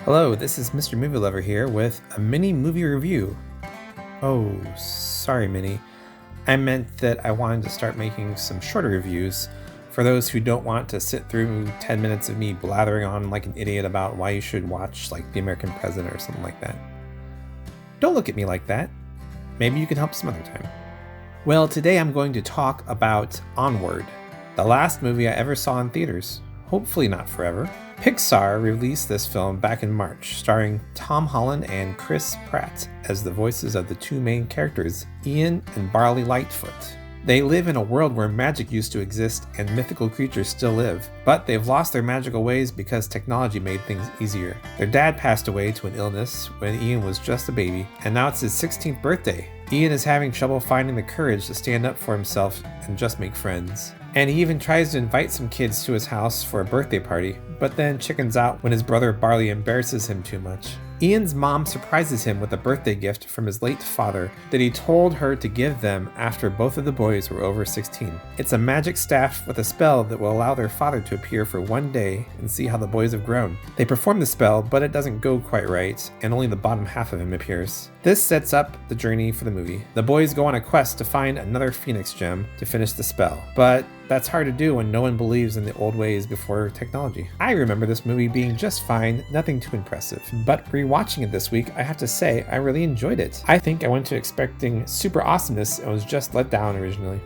Hello, this is Mr. Movie Lover here with a mini movie review. Oh, sorry, Minnie. I meant that I wanted to start making some shorter reviews for those who don't want to sit through 10 minutes of me blathering on like an idiot about why you should watch like The American President or something like that. Don't look at me like that. Maybe you can help some other time. Well, today I'm going to talk about Onward, the last movie I ever saw in theaters. Hopefully not forever. Pixar released this film back in March, starring Tom Holland and Chris Pratt as the voices of the two main characters, Ian and Barley Lightfoot. They live in a world where magic used to exist and mythical creatures still live, but they've lost their magical ways because technology made things easier. Their dad passed away to an illness when Ian was just a baby, and now it's his 16th birthday. Ian is having trouble finding the courage to stand up for himself and just make friends. And he even tries to invite some kids to his house for a birthday party, but then chickens out when his brother Barley embarrasses him too much. Ian's mom surprises him with a birthday gift from his late father that he told her to give them after both of the boys were over 16. It's a magic staff with a spell that will allow their father to appear for one day and see how the boys have grown. They perform the spell, but it doesn't go quite right, and only the bottom half of him appears. This sets up the journey for the movie. The boys go on a quest to find another Phoenix gem to finish the spell, but that's hard to do when no one believes in the old ways before technology. I remember this movie being just fine, nothing too impressive, but rewatching it this week, I have to say I really enjoyed it. I think I went to expecting super awesomeness and was just let down originally.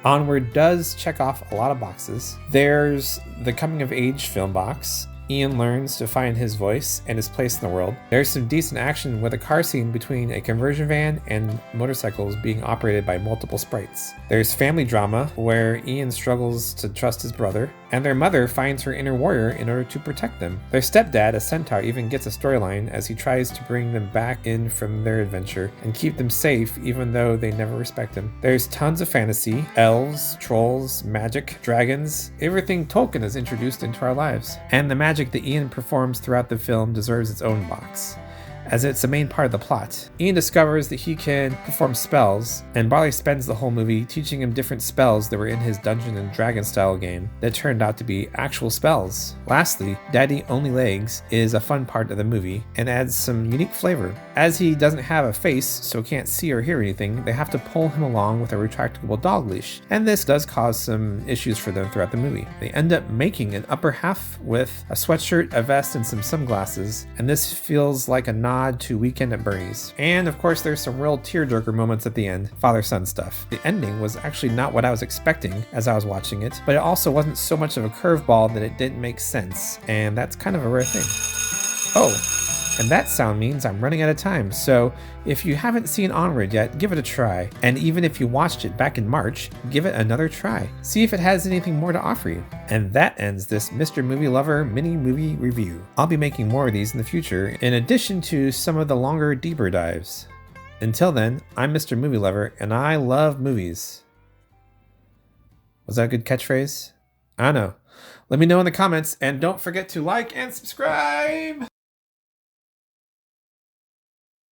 Onward does check off a lot of boxes. There's the coming of age film box. Ian learns to find his voice and his place in the world. There's some decent action with a car scene between a conversion van and motorcycles being operated by multiple sprites. There's family drama where Ian struggles to trust his brother, and their mother finds her inner warrior in order to protect them. Their stepdad, a centaur, even gets a storyline as he tries to bring them back in from their adventure and keep them safe even though they never respect him. There's tons of fantasy, elves, trolls, magic, dragons, everything Tolkien has introduced into our lives. And the magic that Ian performs throughout the film deserves its own box, as it's a main part of the plot. Ian discovers that he can perform spells, and Barley spends the whole movie teaching him different spells that were in his Dungeon and Dragon style game that turned out to be actual spells. Lastly, Daddy Only Legs is a fun part of the movie and adds some unique flavor. As he doesn't have a face, so can't see or hear anything, they have to pull him along with a retractable dog leash, and this does cause some issues for them throughout the movie. They end up making an upper half with a sweatshirt, a vest, and some sunglasses, and this feels like a nod to Weekend at Bernie's. And of course there's some real tearjerker moments at the end, father-son stuff. The ending was actually not what I was expecting as I was watching it, but it also wasn't so much of a curveball that it didn't make sense, and that's kind of a rare thing. Oh, and that sound means I'm running out of time, so if you haven't seen Onward yet, give it a try. And even if you watched it back in March, give it another try. See if it has anything more to offer you. And that ends this Mr. Movie Lover mini movie review. I'll be making more of these in the future, in addition to some of the longer, deeper dives. Until then, I'm Mr. Movie Lover, and I love movies. Was that a good catchphrase? I don't know. Let me know in the comments, and don't forget to like and subscribe!